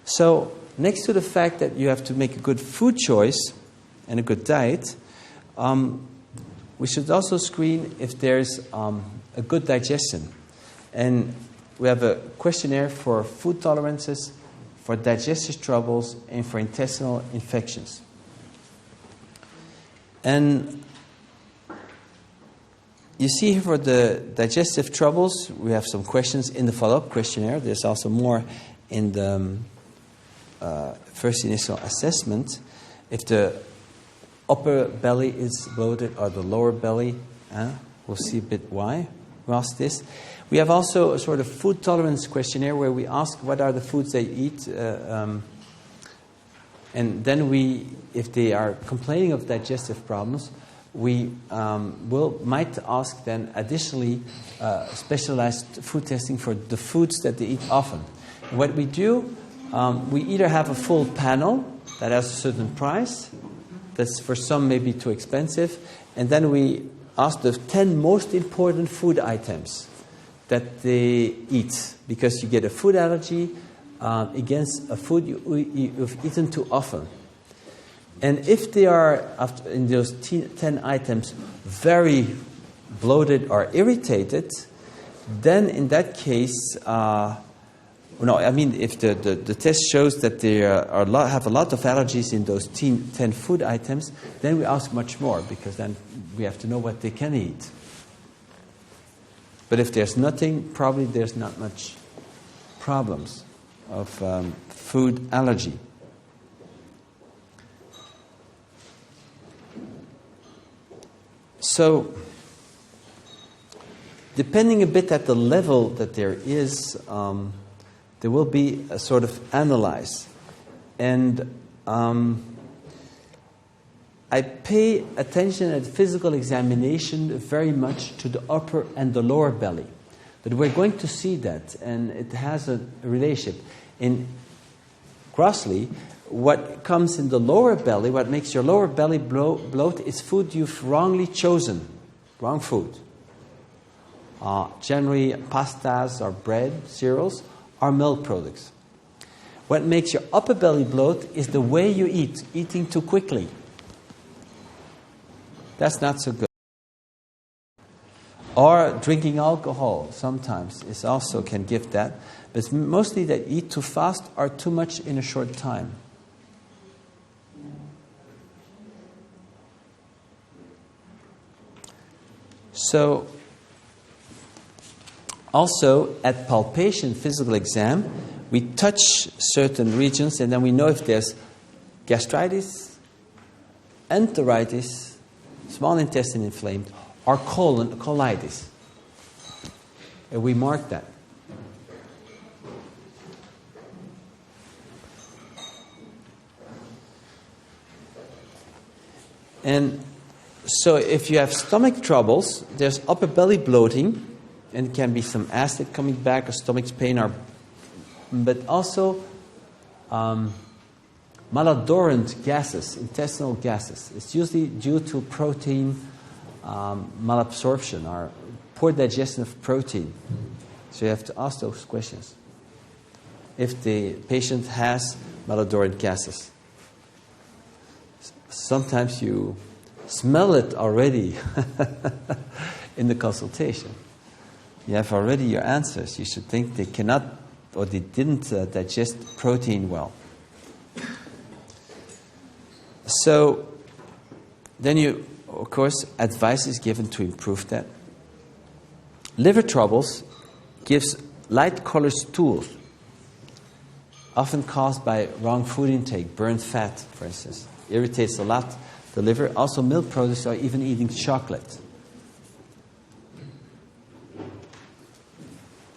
So next to the fact that you have to make a good food choice and a good diet, we should also screen if there's a good digestion. And we have a questionnaire for food tolerances, for digestive troubles, and for intestinal infections. And you see here for the digestive troubles, we have some questions in the follow-up questionnaire. There's also more in the first initial assessment. If the upper belly is bloated or the lower belly, we'll see a bit why we ask this. We have also a sort of food tolerance questionnaire where we ask what are the foods they eat, and then if they are complaining of digestive problems, we might ask then additionally specialized food testing for the foods that they eat often. And what we do, we either have a full panel that has a certain price, that's for some maybe too expensive, and then we ask the 10 most important food items that they eat, because you get a food allergy against a food you've eaten too often. And if they are, in those 10 items, very bloated or irritated, then in that case, if the test shows that they have a lot of allergies in those 10 food items, then we ask much more, because then we have to know what they can eat. But if there's nothing, probably there's not much problems of food allergy. So, depending a bit at the level that there is, there will be a sort of analyze. And I pay attention at physical examination very much to the upper and the lower belly. But we're going to see that, and it has a relationship. Grossly, what comes in the lower belly, what makes your lower belly bloat, is food you've wrongly chosen. Wrong food. Generally, pastas or bread, cereals, or milk products. What makes your upper belly bloat is the way you eat, eating too quickly. That's not so good. Or drinking alcohol sometimes is also can give that. But it's mostly that eat too fast or too much in a short time. So, also at palpation, physical exam, we touch certain regions and then we know if there's gastritis, enteritis, small intestine inflamed, or colitis. And we mark that. And so if you have stomach troubles, there's upper belly bloating, and it can be some acid coming back, or stomach pain, but also malodorant gases, intestinal gases. It's usually due to protein malabsorption or poor digestion of protein. So you have to ask those questions if the patient has malodorant gases. Sometimes you smell it already in the consultation. You have already your answers. You should think they cannot or they didn't digest protein well. So then of course, advice is given to improve that. Liver troubles gives light-colored stools, often caused by wrong food intake, burnt fat, for instance. Irritates a lot the liver. Also milk products or even eating chocolate.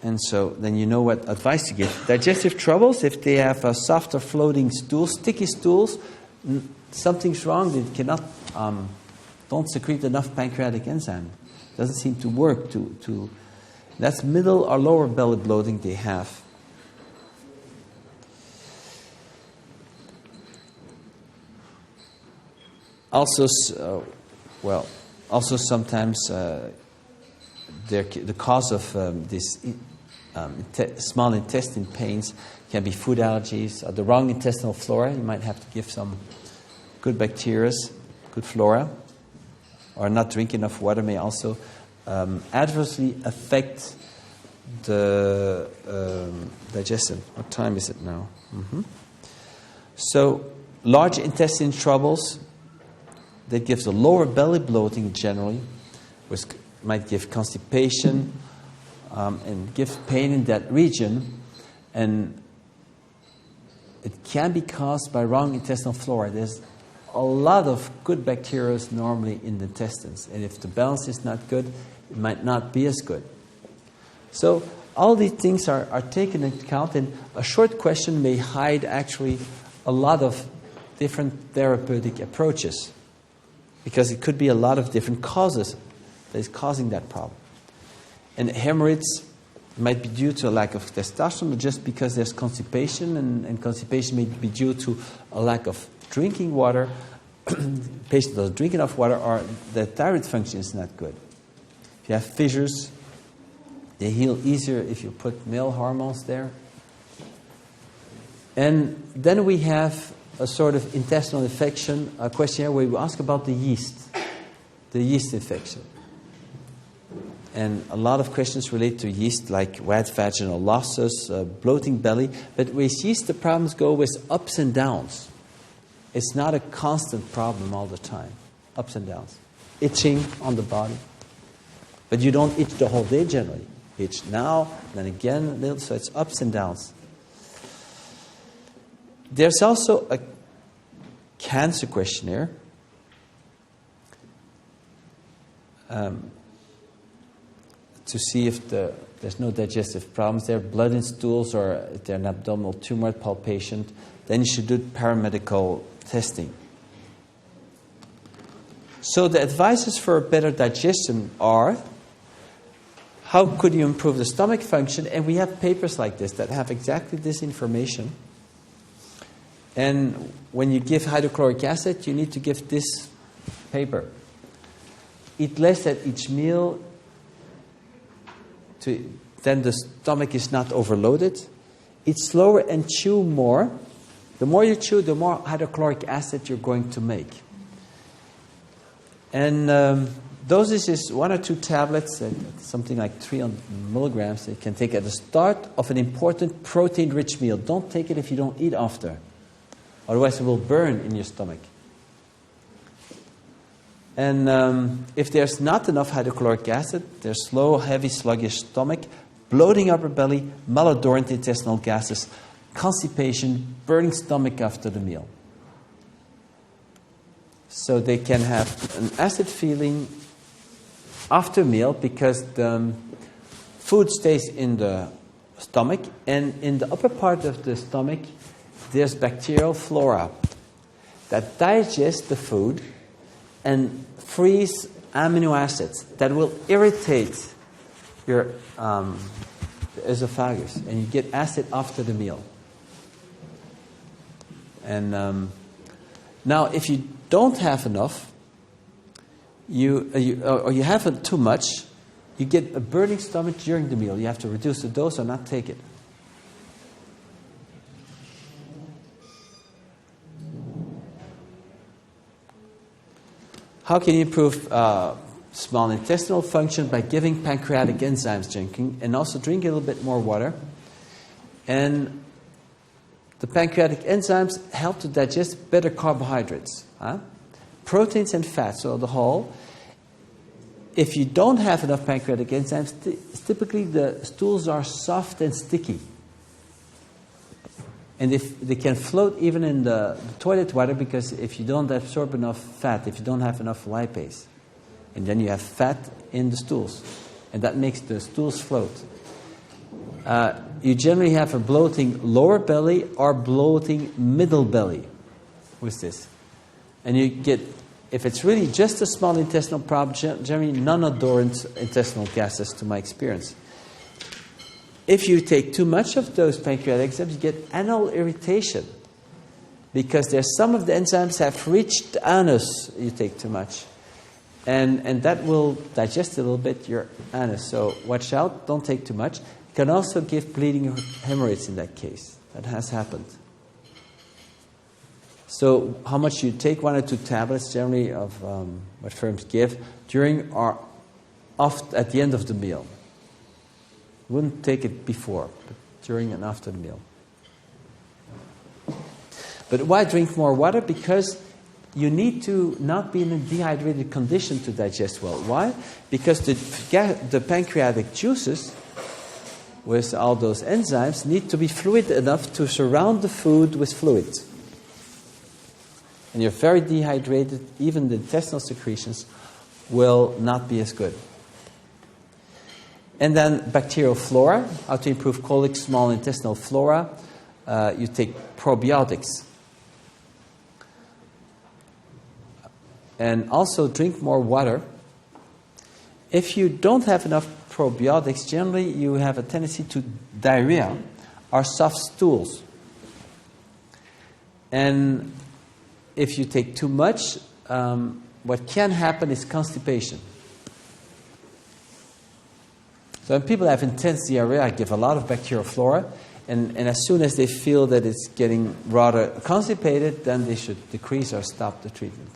And so then you know what advice to give. Digestive troubles, if they have soft or floating stools, sticky stools, something's wrong. They cannot, don't secrete enough pancreatic enzyme. Doesn't seem to work. That's middle or lower belly bloating they have. Also, sometimes the cause of this small intestine pains, can be food allergies, or the wrong intestinal flora. You might have to give some good bacteria, good flora, or not drink enough water may also adversely affect the digestion. What time is it now? So, large intestine troubles, that gives a lower belly bloating generally, which might give constipation and give pain in that region. And it can be caused by wrong intestinal flora. There's a lot of good bacteria normally in the intestines. And if the balance is not good, it might not be as good. So all these things are taken into account, and a short question may hide actually a lot of different therapeutic approaches, because it could be a lot of different causes that is causing that problem. And hemorrhoids might be due to a lack of testosterone, just because there's constipation, and constipation may be due to a lack of drinking water. Patient doesn't drink enough water, or the thyroid function is not good. If you have fissures, they heal easier if you put male hormones there. And then we have a sort of intestinal infection, a questionnaire where we ask about the yeast infection. And a lot of questions relate to yeast, like wet vaginal losses, bloating belly. But with yeast, the problems go with ups and downs. It's not a constant problem all the time. Ups and downs. Itching on the body. But you don't itch the whole day generally. You itch now, then again a little, so it's ups and downs. There's also a cancer questionnaire. To see if there's no digestive problems there, blood in stools, or if there's an abdominal tumor palpation, then you should do paramedical testing. So the advices for better digestion are, how could you improve the stomach function? And we have papers like this that have exactly this information. And when you give hydrochloric acid, you need to give this paper. Eat less at each meal, then the stomach is not overloaded. Eat slower and chew more. The more you chew, the more hydrochloric acid you're going to make. And dosage is 1 or 2 tablets, something like 300 milligrams that you can take at the start of an important protein-rich meal. Don't take it if you don't eat after. Otherwise it will burn in your stomach. And if there's not enough hydrochloric acid, there's slow, heavy, sluggish stomach, bloating upper belly, malodorant intestinal gases, constipation, burning stomach after the meal. So they can have an acid feeling after meal because the food stays in the stomach, and in the upper part of the stomach there's bacterial flora that digest the food and freeze amino acids that will irritate your esophagus, and you get acid after the meal. And now, if you don't have enough, or you have too much, you get a burning stomach during the meal. You have to reduce the dose or not take it. How can you improve small intestinal function? By giving pancreatic enzymes drinking, and also drink a little bit more water. And the pancreatic enzymes help to digest better carbohydrates, proteins and fats, so the whole. If you don't have enough pancreatic enzymes, typically the stools are soft and sticky. And if they can float even in the toilet water, because if you don't absorb enough fat, if you don't have enough lipase, and then you have fat in the stools, and that makes the stools float. You generally have a bloating lower belly or bloating middle belly with this. And you get, if it's really just a small intestinal problem, generally non-odorant intestinal gases, to my experience. If you take too much of those pancreatic enzymes, you get anal irritation, because there's some of the enzymes have reached the anus. You take too much, and that will digest a little bit your anus. So watch out! Don't take too much, can also give bleeding hemorrhoids in that case. That has happened. So how much you take? 1 or 2 tablets generally of what firms give during or at the end of the meal. Wouldn't take it before, but during and after the meal. But why drink more water? Because you need to not be in a dehydrated condition to digest well. Why? Because the pancreatic juices, with all those enzymes, need to be fluid enough to surround the food with fluid. And you're very dehydrated, even the intestinal secretions will not be as good. And then bacterial flora, how to improve colic, small intestinal flora. You take probiotics. And also drink more water. If you don't have enough probiotics, generally you have a tendency to diarrhea or soft stools. And if you take too much, what can happen is constipation. So when people have intense diarrhea, I give a lot of bacterial flora, and as soon as they feel that it's getting rather constipated, then they should decrease or stop the treatment.